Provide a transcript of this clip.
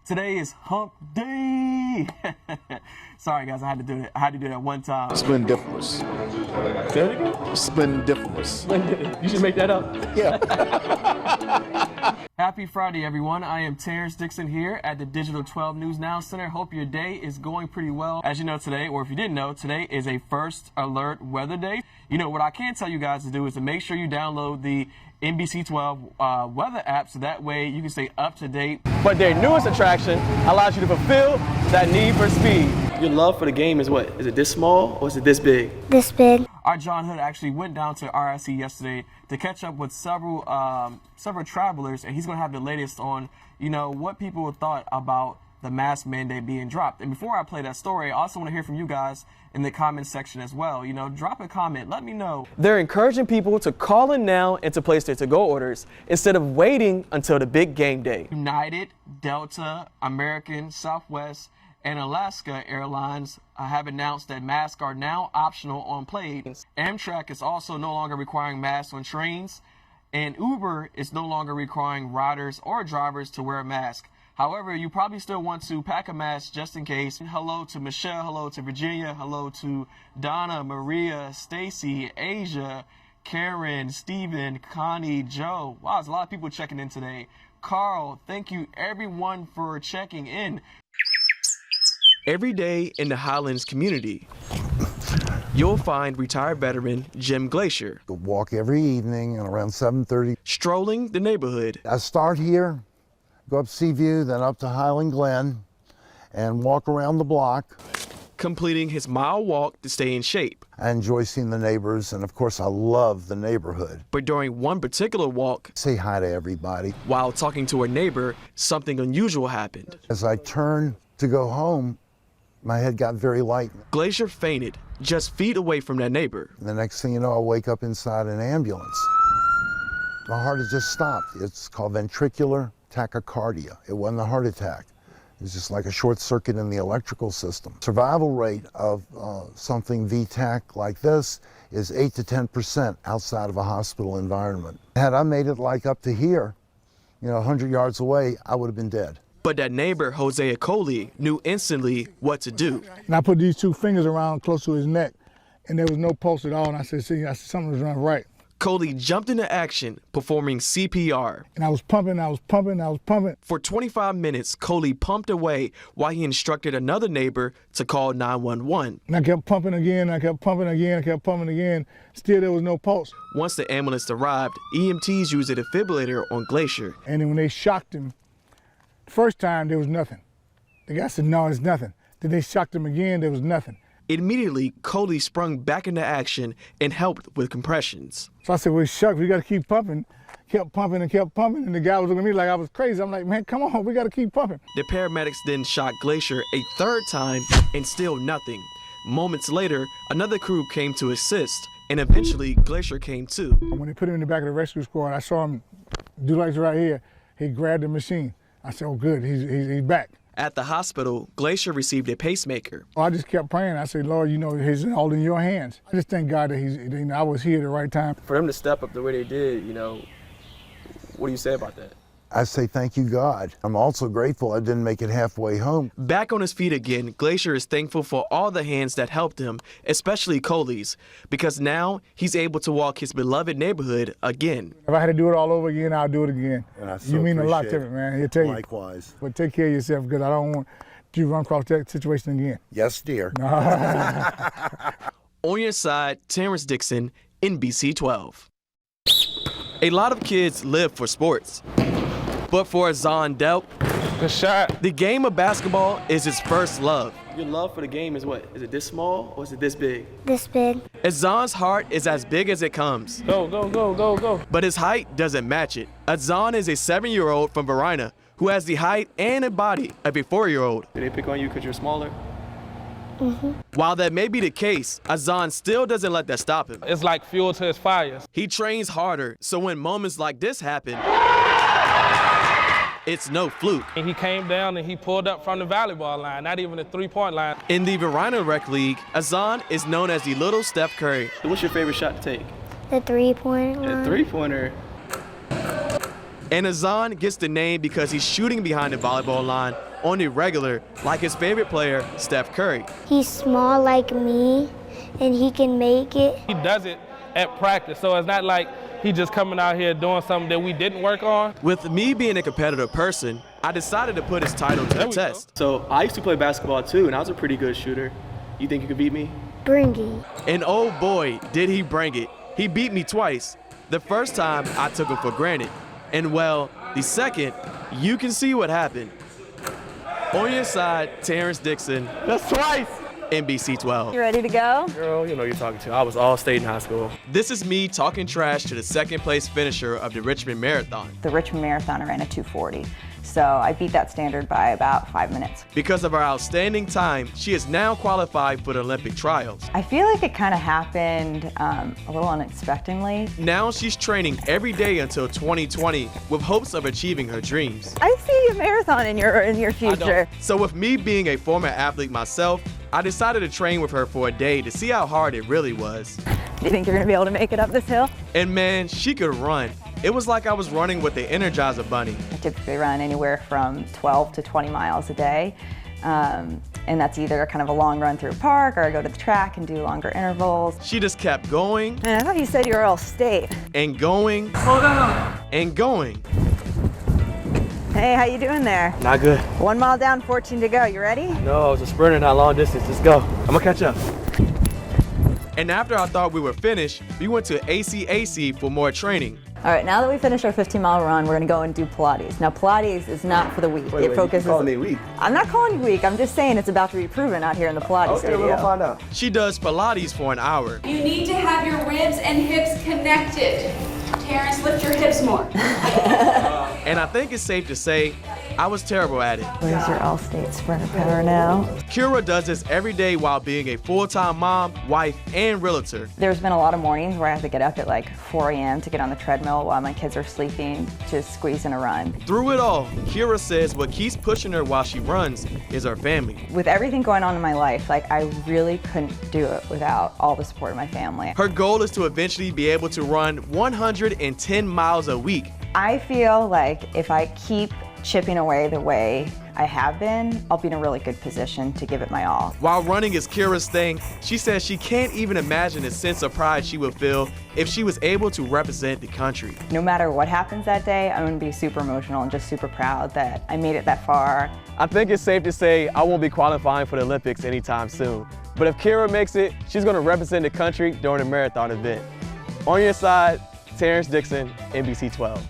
Today is hump day. Sorry guys, I had to do it. I had to do that one time. Splendiferous. Say it again? Splendiferous. You should make that up. Yeah. Happy Friday, everyone. I am Terrance Dixon here at the Digital 12 News Now Center. Hope your day is going pretty well. As you know today, or if you didn't know, today is a first alert weather day. You know, what I can tell you guys to do is to make sure you download the NBC 12 weather app so that way you can stay up to date. But their newest attraction allows you to fulfill that need for speed. Your love for the game is what? Is it this small or is it this big? This big. Our John Hood actually went down to RIC yesterday to catch up with several travelers, and he's going to have the latest on, you know, what people thought about the mask mandate being dropped. And before I play that story, I also want to hear from you guys in the comment section as well. You know, drop a comment. Let me know. They're encouraging people to call in now and to place their to-go orders instead of waiting until the big game day. United, Delta, American, Southwest, and Alaska Airlines have announced that masks are now optional on planes. Amtrak is also no longer requiring masks on trains, and Uber is no longer requiring riders or drivers to wear a mask. However, you probably still want to pack a mask just in case. Hello to Michelle, hello to Virginia, hello to Donna, Maria, Stacy, Asia, Karen, Stephen, Connie, Joe. Wow, there's a lot of people checking in today. Carl, thank you everyone for checking in. Every day in the Highlands community, you'll find retired veteran Jim Glacier. I walk every evening at around 7:30. Strolling the neighborhood. I start here, go up Seaview, then up to Highland Glen, and walk around the block. Completing his mile walk to stay in shape. I enjoy seeing the neighbors, and of course I love the neighborhood. But during one particular walk, say hi to everybody. While talking to a neighbor, something unusual happened. As I turned to go home, my head got very light. Glacier fainted just feet away from that neighbor. The next thing you know, I wake up inside an ambulance. My heart had just stopped. It's called ventricular tachycardia. It wasn't a heart attack. It's just like a short circuit in the electrical system. Survival rate of something VTAC like this is 8 to 10% outside of a hospital environment. Had I made it like up to here, 100 yards away, I would have been dead. But that neighbor, Jose Acoli, knew instantly what to do. And I put these two fingers around close to his neck, and there was no pulse at all. And I said, something was not right. Coley jumped into action, performing CPR. And I was pumping. For 25 minutes, Coley pumped away while he instructed another neighbor to call 911. And I kept pumping again, Still, there was no pulse. Once the ambulance arrived, EMTs used a defibrillator on Glacier. And then when they shocked him, first time, there was nothing. The guy said, no, it's nothing. Then they shocked him again, there was nothing. Immediately, Coley sprung back into action and helped with compressions. So I said, well, shucks, we got to keep pumping. Kept pumping. And the guy was looking at me like I was crazy. I'm like, man, come on, we got to keep pumping. The paramedics then shocked Glacier a third time and still nothing. Moments later, another crew came to assist, and eventually Glacier came too. When they put him in the back of the rescue squad, I saw him do like right here. He grabbed the machine. I said, oh, good, he's back. At the hospital, Glacier received a pacemaker. I just kept praying. I said, Lord, he's all in your hands. I just thank God that I was here at the right time. For them to step up the way they did, what do you say about that? I say thank you, God. I'm also grateful I didn't make it halfway home. Back on his feet again, Glacier is thankful for all the hands that helped him, especially Coley's, because now he's able to walk his beloved neighborhood again. If I had to do it all over again, I'll do it again. You mean a lot to me, man. He'll tell you. Likewise. But take care of yourself, because I don't want you to run across that situation again. Yes, dear. On your side, Terrance Dixon, NBC 12. A lot of kids live for sports. But for Azan Delp, good shot. The game of basketball is his first love. Your love for the game is what? Is it this small or is it this big? This big. Azan's heart is as big as it comes. Go. But his height doesn't match it. Azan is a 7-year-old from Varina who has the height and a body of a 4-year-old. Did they pick on you because you're smaller? Mm-hmm. While that may be the case, Azan still doesn't let that stop him. It's like fuel to his fire. He trains harder, so when moments like this happen, it's no fluke. And he came down and he pulled up from the volleyball line, not even the three-point line. In the Varina Rec League, Azan is known as the little Steph Curry. What's your favorite shot to take? The three-pointer line. The three-pointer. And Azan gets the name because he's shooting behind the volleyball line on the regular, like his favorite player, Steph Curry. He's small like me, and he can make it. He does it at practice, so it's not like he just coming out here doing something that we didn't work on. With me being a competitive person, I decided to put his title to the test. So I used to play basketball too, and I was a pretty good shooter. You think you could beat me? Bring it. And oh boy, did he bring it. He beat me twice. The first time, I took him for granted. And well, the second, you can see what happened. On your side, Terrance Dixon. That's twice. NBC 12. You ready to go? Girl, you know you're talking to. I was all state in high school. This is me talking trash to the second place finisher of the Richmond Marathon. The Richmond Marathon ran a 2:40, so I beat that standard by about 5 minutes. Because of her outstanding time, she is now qualified for the Olympic trials. I feel like it kind of happened a little unexpectedly. Now she's training every day until 2020 with hopes of achieving her dreams. I see a marathon in your future. So with me being a former athlete myself, I decided to train with her for a day to see how hard it really was. Do you think you're gonna be able to make it up this hill? And man, she could run. It was like I was running with the Energizer Bunny. I typically run anywhere from 12 to 20 miles a day. And that's either kind of a long run through a park, or I go to the track and do longer intervals. She just kept going. And I thought you said you were all state. And going. Hold on. And going. Hey, how you doing there? Not good. 1 mile down, 14 to go. You ready? No, I was a sprinter, not long distance. Let's go. I'm gonna catch up. And after I thought we were finished, we went to ACAC for more training. All right, now that we finished our 15-mile run, we're gonna go and do Pilates. Now, Pilates is not for the weak. It focuses. You calling me weak? I'm not calling you weak. I'm just saying it's about to be proven out here in the Pilates Okay, studio. we'll find out. She does Pilates for an hour. You need to have your ribs and hips connected. Terrance, lift your hips more. And I think it's safe to say I was terrible at it. Where's your all-state sprinter power now? Kira does this every day while being a full-time mom, wife, and realtor. There's been a lot of mornings where I have to get up at like 4 a.m. to get on the treadmill while my kids are sleeping to squeeze in a run. Through it all, Kira says what keeps pushing her while she runs is her family. With everything going on in my life, like I really couldn't do it without all the support of my family. Her goal is to eventually be able to run 110 miles a week. I feel like if I keep chipping away the way I have been, I'll be in a really good position to give it my all. While running is Kira's thing, she says she can't even imagine the sense of pride she would feel if she was able to represent the country. No matter what happens that day, I'm gonna be super emotional and just super proud that I made it that far. I think it's safe to say I won't be qualifying for the Olympics anytime soon. But if Kira makes it, she's gonna represent the country during the marathon event. On your side, Terrance Dixon, NBC 12.